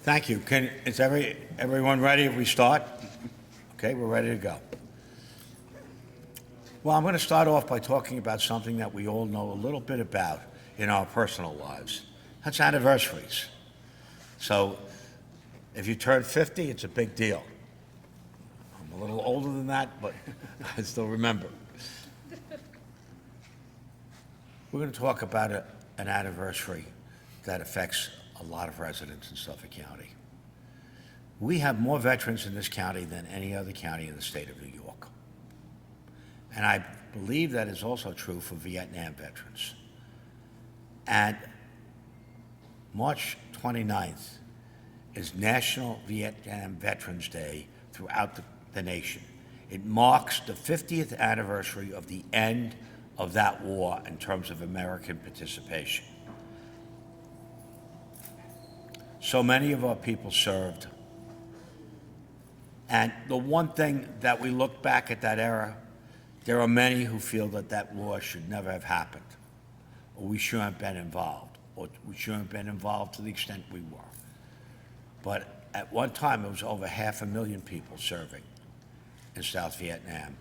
Thank you. Is everyone ready if we start? Okay, we're ready to go. Well, I'm going to start off by talking about something that we all know a little bit about in our personal lives. That's anniversaries. So if you turn 50, it's a big deal. I'm a little older than that, but I still remember. We're going to talk about an anniversary that affects a lot of residents in Suffolk County. We have more veterans in this county than any other county in the state of New York. And I believe that is also true for Vietnam veterans. And March 29th is National Vietnam Veterans Day throughout the nation. It marks the 50th anniversary of the end of that war in terms of American participation. So many of our people served. And the one thing that we look back at that era, there are many who feel that that war should never have happened, or we shouldn't have been involved, or we shouldn't have been involved to the extent we were. But at one time, it was over 500,000 people serving in South Vietnam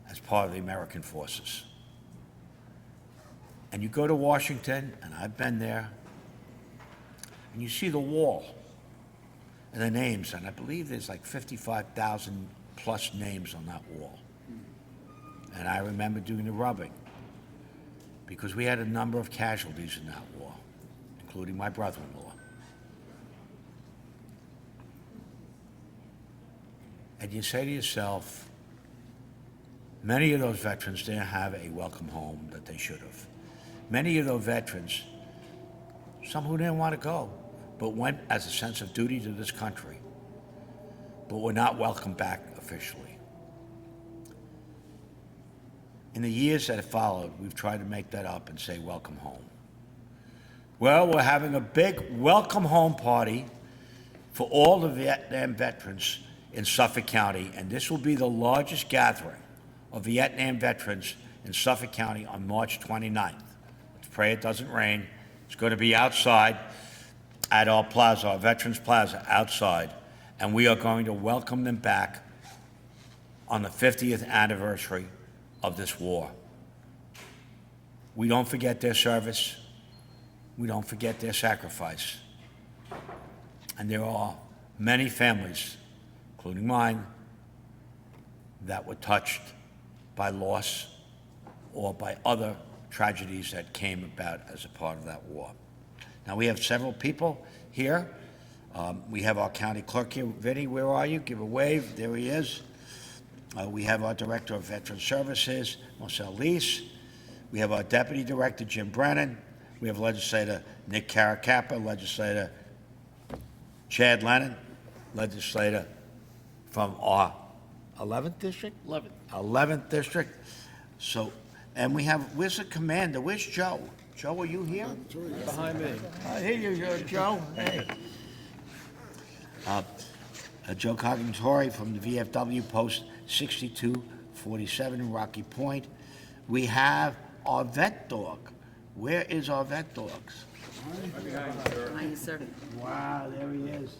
as part of the American forces. And you go to Washington, and I've been there, and you see the wall and the names, and I believe there's like 55,000 plus names on that wall. And I remember doing the rubbing because we had a number of casualties in that war, including my brother-in-law. And you say to yourself, many of those veterans didn't have a welcome home that they should have. Many of those veterans, some who didn't want to go, but went as a sense of duty to this country, but were not welcomed back officially. In the years that have followed, we've tried to make that up and say welcome home. Well, we're having a big welcome home party for all the Vietnam veterans in Suffolk County, and this will be the largest gathering of Vietnam veterans in Suffolk County on March 29th. Let's pray it doesn't rain. It's going to be outside at our plaza, our Veterans Plaza, outside, and we are going to welcome them back on the 50th anniversary of this war. We don't forget their service. We don't forget their sacrifice. And there are many families, including mine, that were touched by loss or by other tragedies that came about as a part of that war. Now, we have several people here. We have our county clerk here. Vinny, where are you? Give a wave. There he is. We have our Director of Veteran Services, Marcel Leese. We have our Deputy Director, Jim Brennan. We have Legislator Nick Caracappa, Legislator Chad Lennon, Legislator from our 11th District? 11th District. So, and we have, where's the commander? Where's Joe? Joe, are you here? Behind me. Here you go, Joe. Hey. Joe Cognitori from the VFW Post 6247 in Rocky Point. We have our vet dog. Where is our vet dogs? Hi, sir. Wow, there he is.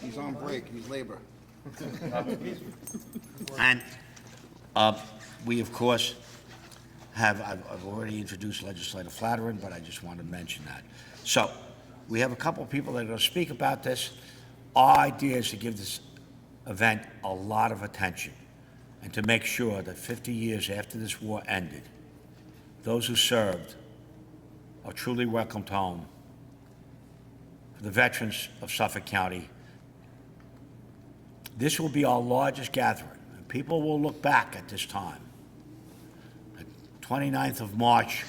He's on break, he's labor. And we, of course, I've already introduced Legislator Flattering, but I just want to mention that. So we have a couple of people that are going to speak about this. Our idea is to give this event a lot of attention and to make sure that 50 years after this war ended, those who served are truly welcomed home. For the veterans of Suffolk County, this will be our largest gathering. And people will look back at this time. 29th of March,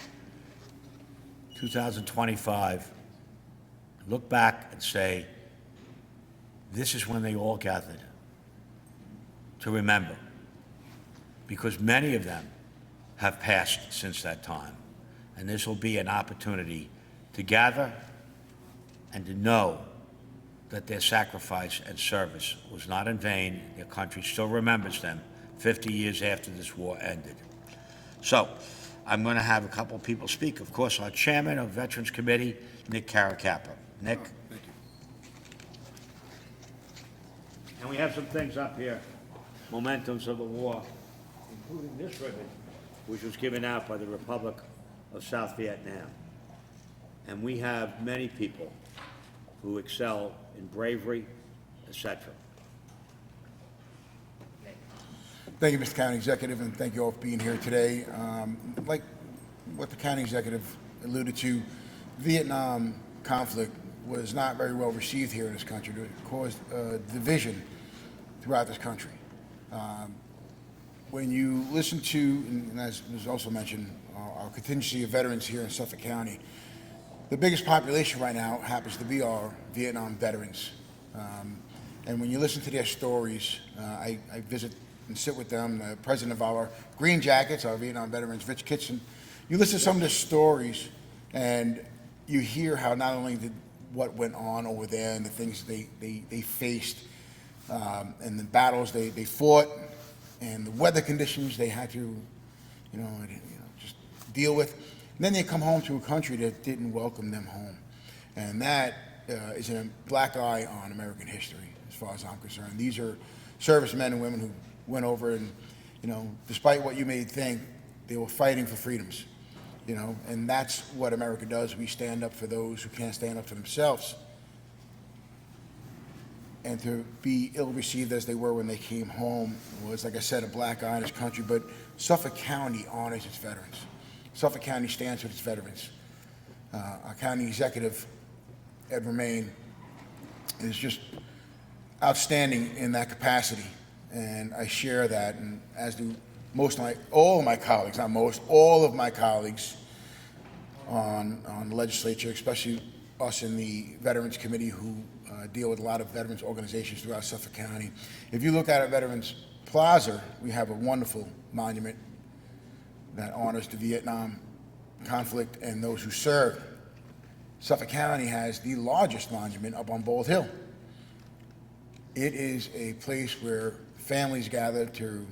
2025, look back and say, this is when they all gathered to remember, because many of them have passed since that time. And this will be an opportunity to gather and to know that their sacrifice and service was not in vain. Their country still remembers them 50 years after this war ended. So I'm going to have a couple of people speak. Of course, our chairman of Veterans Committee, Nick Caracappa. Nick? Thank you. And we have some things up here, mementos of the war, including this ribbon, which was given out by the Republic of South Vietnam. And we have many people who excel in bravery, etc. Thank you, Mr. County Executive, and thank you all for being here today. Like what the County Executive alluded to, Vietnam conflict was not very well received here in this country. It caused division throughout this country. When you listen to, and as was also mentioned, our contingency of veterans here in Suffolk County, the biggest population right now happens to be our Vietnam veterans. And when you listen to their stories, I visit and sit with them, the president of our Green Jackets, our Vietnam veterans, Rich Kitson. You listen to some of their stories, and you hear how not only did what went on over there and the things they faced, and the battles they fought, and the weather conditions they had to, just deal with. And then they come home to a country that didn't welcome them home, and that is a black eye on American history, as far as I'm concerned. These are servicemen and women who went over and, despite what you may think, they were fighting for freedoms, and that's what America does. We stand up for those who can't stand up for themselves. And to be ill-received as they were when they came home was, like I said, a black eye in this country, but Suffolk County honors its veterans. Suffolk County stands with its veterans. Our county executive, Ed Remain, is just outstanding in that capacity. And I share that, and as do all of my colleagues, not most, all of my colleagues on the legislature, especially us in the Veterans Committee who deal with a lot of veterans organizations throughout Suffolk County. If you look at our Veterans Plaza, we have a wonderful monument that honors the Vietnam conflict and those who served. Suffolk County has the largest monument up on Bald Hill. It is a place where families gather to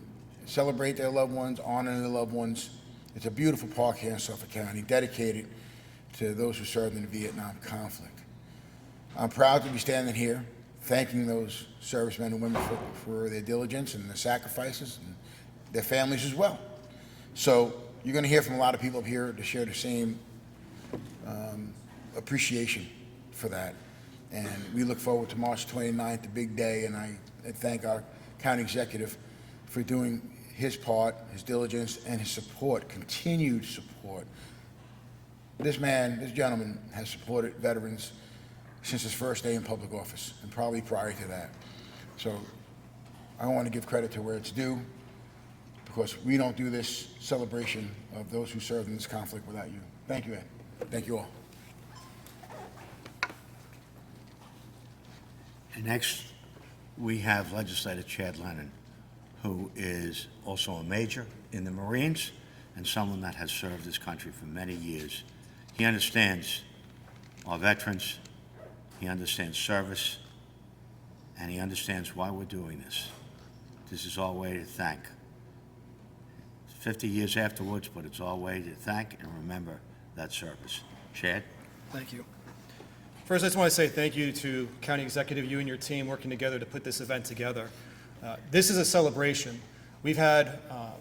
celebrate their loved ones, honor their loved ones. It's a beautiful park here in Suffolk County, dedicated to those who served in the Vietnam conflict. I'm proud to be standing here, thanking those servicemen and women for their diligence and their sacrifices, and their families as well. So you're going to hear from a lot of people up here to share the same appreciation for that. And we look forward to March 29th, the big day, and I thank our county executive for doing his part, his diligence, and his support, continued support. This gentleman has supported veterans since his first day in public office, and probably prior to that. So I want to give credit to where it's due, because we don't do this celebration of those who served in this conflict without you. Thank you, Ed. Thank you all. And next, we have Legislator Chad Lennon, who is also a major in the Marines and someone that has served this country for many years. He understands our veterans, he understands service, and he understands why we're doing this. This is our way to thank. 50 years afterwards, but it's our way to thank and remember that service. Chad? Thank you. First, I just want to say thank you to County Executive, you and your team working together to put this event together. This is a celebration. We've had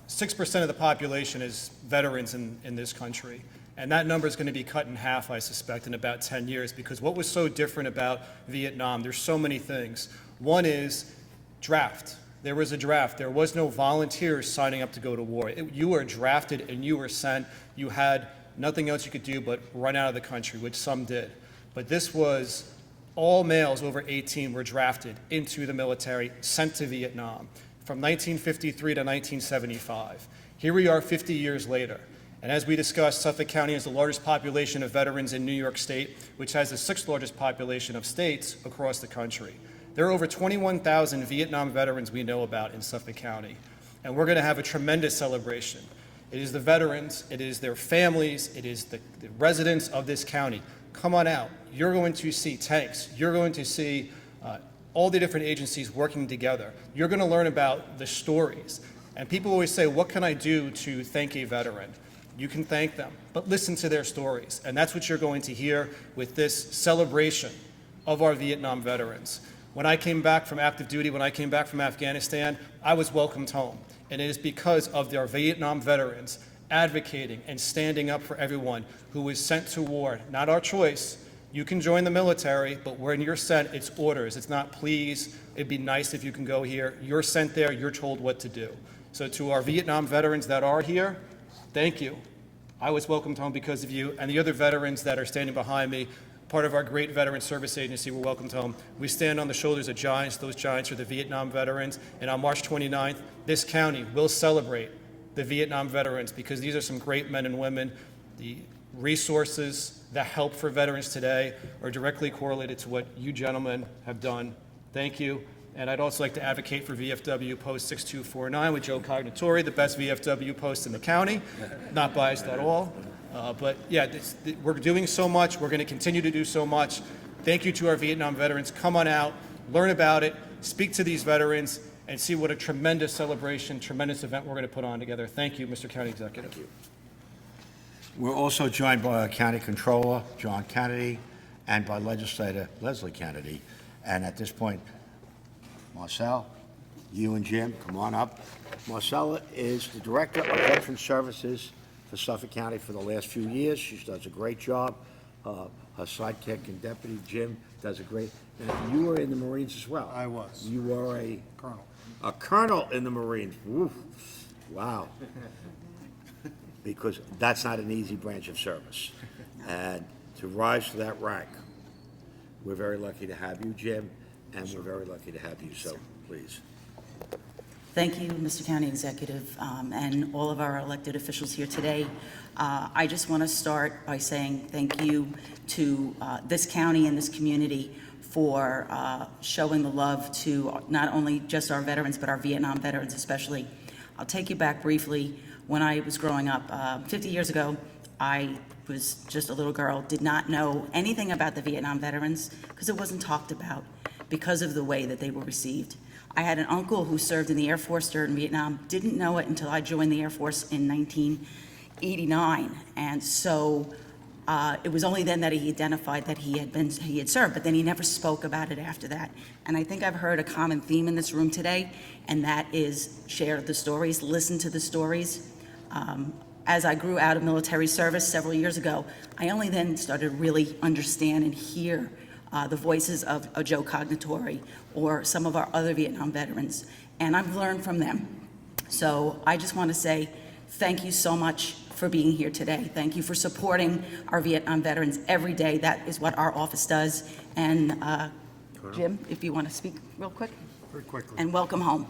6% of the population is veterans in this country, and that number is going to be cut in half, I suspect, in about 10 years, because what was so different about Vietnam, there's so many things. One is draft. There was a draft. There was no volunteers signing up to go to war. You were drafted and you were sent. You had nothing else you could do but run out of the country, which some did. But this was all males over 18 were drafted into the military, sent to Vietnam from 1953 to 1975. Here we are 50 years later. And as we discussed, Suffolk County has the largest population of veterans in New York State, which has the 6th largest population of states across the country. There are over 21,000 Vietnam veterans we know about in Suffolk County. And we're going to have a tremendous celebration. It is the veterans, it is their families, it is the residents of this county. Come on out. You're going to see tanks. You're going to see all the different agencies working together. You're going to learn about the stories. And people always say, what can I do to thank a veteran? You can thank them, but listen to their stories. And that's what you're going to hear with this celebration of our Vietnam veterans. When I came back from active duty, when I came back from Afghanistan, I was welcomed home. And it is because of our Vietnam veterans advocating and standing up for everyone who was sent to war. Not our choice. You can join the military, but when you're sent, it's orders. It's not please, it'd be nice if you can go here. You're sent there, you're told what to do. So to our Vietnam veterans that are here, thank you. I was welcomed home because of you, and the other veterans that are standing behind me, part of our great Veteran Service Agency, were welcomed home. We stand on the shoulders of giants. Those giants are the Vietnam veterans. And on March 29th, this county will celebrate the Vietnam veterans because these are some great men and women. The resources, the help for veterans today are directly correlated to what you gentlemen have done. Thank you. And I'd also like to advocate for VFW Post 6249 with Joe Cognatori, the best VFW post in the county. Not biased at all. But yeah, we're doing so much. We're going to continue to do so much. Thank you to our Vietnam veterans. Come on out, learn about it, speak to these veterans, and see what a tremendous celebration, tremendous event we're going to put on together. Thank you, Mr. County Executive. Thank you. We're also joined by our County Controller, John Kennedy, and by Legislator Leslie Kennedy. And at this point, Marcel, you and Jim, come on up. Marcella is the Director of Veteran Services for Suffolk County for the last few years. She does a great job. Her sidekick and deputy, Jim, does a great, and you were in the Marines as well. I was. You were a Colonel. a colonel in the Marines. Woof. Wow. Because that's not an easy branch of service. And to rise to that rank, we're very lucky to have you, Jim, and we're very lucky to have you, so please. Thank you, Mr. County Executive, and all of our elected officials here today. I just want to start by saying thank you to this county and this community for showing the love to not only just our veterans, but our Vietnam veterans especially. I'll take you back briefly. When I was growing up, 50 years ago, I was just a little girl, did not know anything about the Vietnam veterans because it wasn't talked about because of the way that they were received. I had an uncle who served in the Air Force during Vietnam, didn't know it until I joined the Air Force in 1989. And so it was only then that he identified that he had served, but then he never spoke about it after that. And I think I've heard a common theme in this room today, and that is share the stories, listen to the stories. As I grew out of military service several years ago, I only then started to really understand and hear the voices of Joe Cognatori or some of our other Vietnam veterans, and I've learned from them. So I just want to say thank you so much for being here today. Thank you for supporting our Vietnam veterans every day. That is what our office does. And Jim, if you want to speak real quick. Very quickly. And welcome home.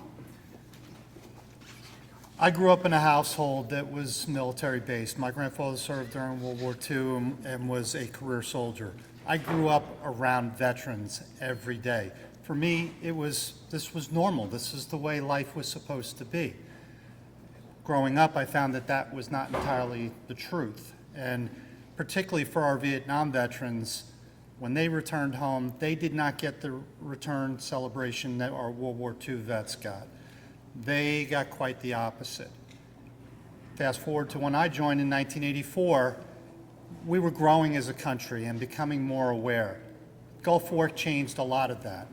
I grew up in a household that was military-based. My grandfather served during World War II and was a career soldier. I grew up around veterans every day. For me, this was normal. This is the way life was supposed to be. Growing up, I found that was not entirely the truth. And particularly for our Vietnam veterans, when they returned home, they did not get the return celebration that our World War II vets got. They got quite the opposite. Fast forward to when I joined in 1984, we were growing as a country and becoming more aware. Gulf War changed a lot of that.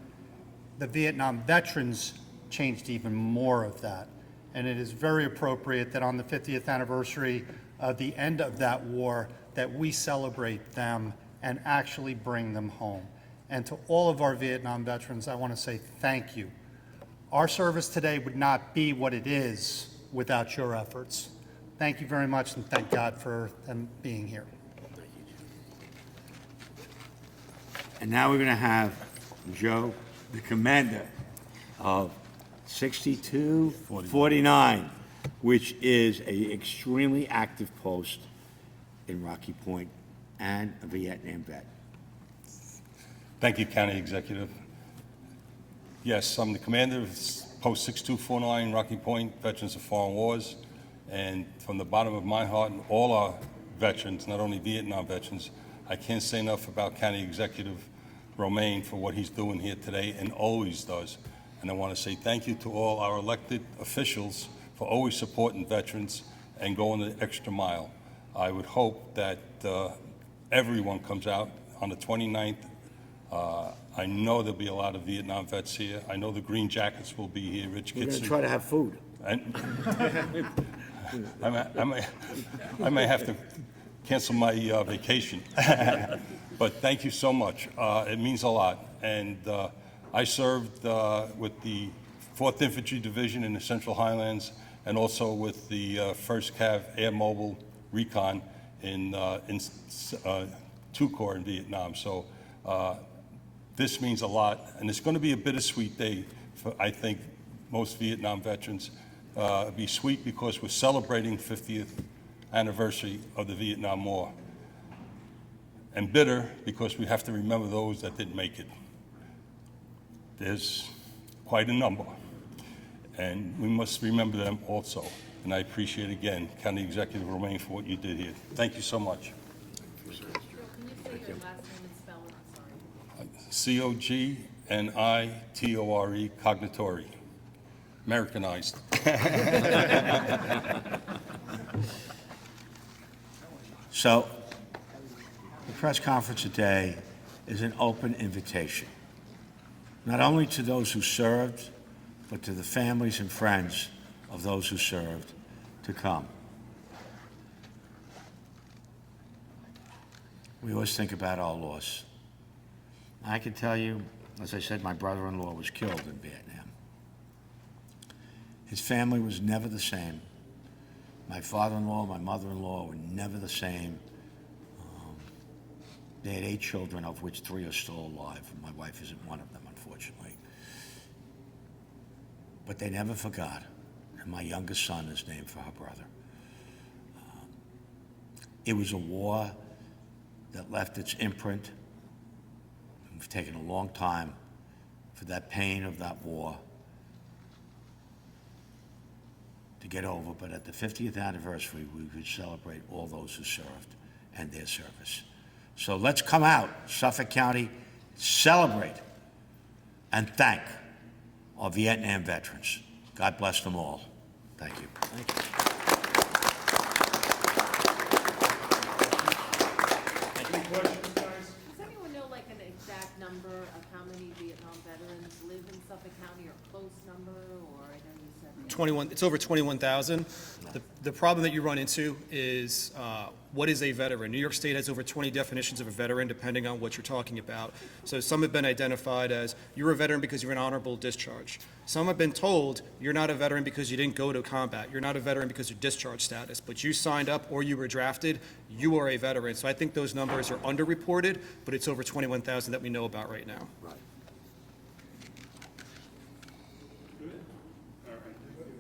The Vietnam veterans changed even more of that. And it is very appropriate that on the 50th anniversary of the end of that war, that we celebrate them and actually bring them home. And to all of our Vietnam veterans, I want to say thank you. Our service today would not be what it is without your efforts. Thank you very much, and thank God for them being here. And now we're going to have Joe, the commander of 6249, which is an extremely active post in Rocky Point and a Vietnam vet. Thank you, County Executive. Yes, I'm the commander of Post 6249, Rocky Point, Veterans of Foreign Wars. And from the bottom of my heart and all our veterans, not only Vietnam veterans, I can't say enough about County Executive Romaine for what he's doing here today and always does. And I want to say thank you to all our elected officials for always supporting veterans and going the extra mile. I would hope that everyone comes out on the 29th. I know there'll be a lot of Vietnam vets here. I know the Green Jackets will be here, Rich We're going to Kitson. try to have food. And I may have to cancel my vacation. But thank you so much. It means a lot. And I served with the 4th Infantry Division in the Central Highlands and also with the 1st Cav Air Mobile Recon in 2 Corps in Vietnam. So this means a lot. And it's going to be a bittersweet day for, I think, most Vietnam veterans. It'll be sweet because we're celebrating 50th anniversary of the Vietnam War. And bitter because we have to remember those that didn't make it. There's quite a number, and we must remember them also. And I appreciate again, County Executive Romaine, for what you did here. Thank you so much. Can you say your last name and spell it? I'm sorry. Cognitore, Cognitori. Americanized. So, the press conference today is an open invitation, not only to those who served, but to the families and friends of those who served to come. We always think about our loss. I can tell you, as I said, my brother-in-law was killed in Vietnam. His family was never the same. My father-in-law, my mother-in-law were never the same. They had 8 children, of which 3 are still alive. My wife isn't one of them, unfortunately. But they never forgot. And my youngest son is named for her brother. It was a war that left its imprint. It's taken a long time for that pain of that war to get over, but at the 50th anniversary, we would celebrate all those who served and their service. So let's come out, Suffolk County, celebrate and thank our Vietnam veterans. God bless them all. Thank you. Thank you. Does anyone know like an exact number of how many Vietnam veterans live in Suffolk County, or close number, or I know you said? 21, it's over 21,000. The problem that you run into is what is a veteran? New York State has over 20 definitions of a veteran, depending on what you're talking about. So some have been identified as you're a veteran because you're an honorable discharge. Some have been told you're not a veteran because you didn't go to combat. You're not a veteran because of discharge status, but you signed up or you were drafted, you are a veteran. So I think those numbers are underreported, but it's over 21,000 that we know about right now. Right.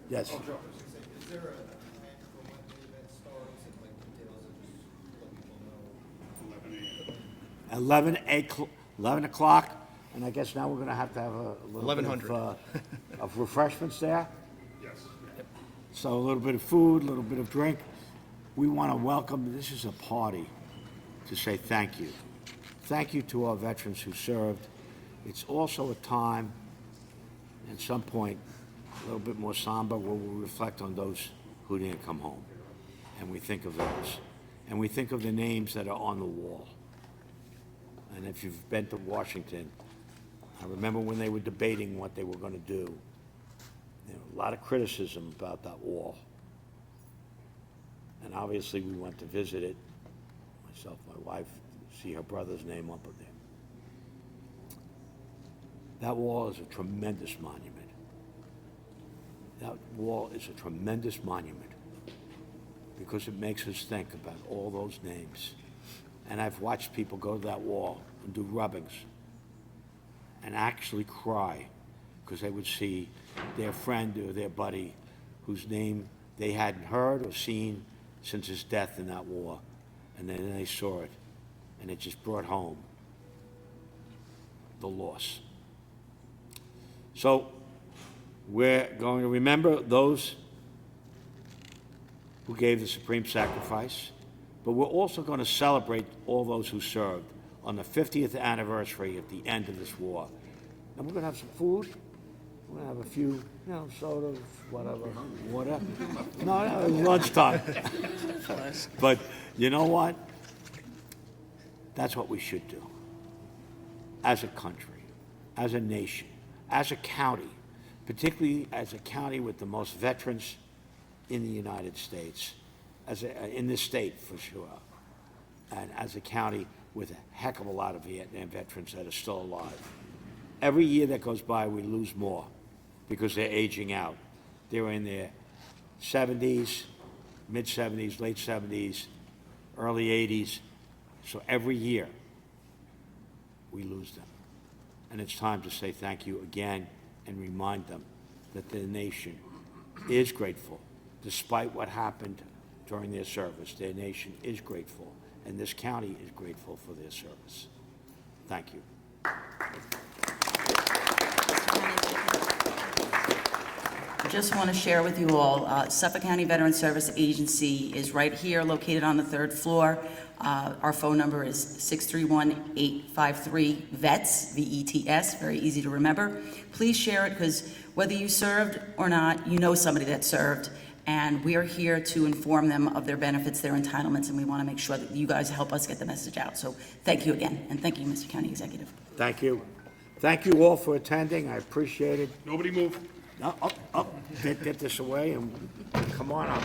Yes. Is there a time for when the event starts and like details of just let people know? 11 o'clock, and I guess now we're going to have a little 1100. bit of refreshments there. Yes. So a little bit of food, a little bit of drink. We want to welcome, this is a party to say thank you. Thank you to our veterans who served. It's also a time, at some point, a little bit more somber, where we reflect on those who didn't come home. And we think of those. And we think of the names that are on the wall. And if you've been to Washington, I remember when they were debating what they were going to do. There was a lot of criticism about that wall. And obviously we went to visit it, myself, my wife, see her brother's name up there. That wall is a tremendous monument. That wall is a tremendous monument because it makes us think about all those names. And I've watched people go to that wall and do rubbings and actually cry because they would see their friend or their buddy whose name they hadn't heard or seen since his death in that war. And then they saw it, and it just brought home the loss. So we're going to remember those who gave the supreme sacrifice, but we're also going to celebrate all those who served on the 50th anniversary at the end of this war. And we're going to have some food. We're going to have a few, sodas, whatever, water. No, it's lunchtime. But You know what? That's what we should do. As a country, as a nation, as a county, particularly as a county with the most veterans in the United States, in this state for sure, and as a county with a heck of a lot of Vietnam veterans that are still alive. Every year that goes by, we lose more because they're aging out. They're in their 70s, mid-70s, late 70s, early 80s. So every year, we lose them. And it's time to say thank you again and remind them that the nation is grateful. Despite what happened during their service, their nation is grateful, and this county is grateful for their service. Thank you. Just want to share with you all, Suffolk County Veteran Service Agency is right here, located on the third floor. Our phone number is 631-853-VETS, V-E-T-S, very easy to remember. Please share it, because whether you served or not, you know somebody that served, and we are here to inform them of their benefits, their entitlements, and we want to make sure that you guys help us get the message out. So thank you again, and thank you, Mr. County Executive. Thank you. Thank you all for attending. I appreciate it. Nobody move. Get this away and come on up.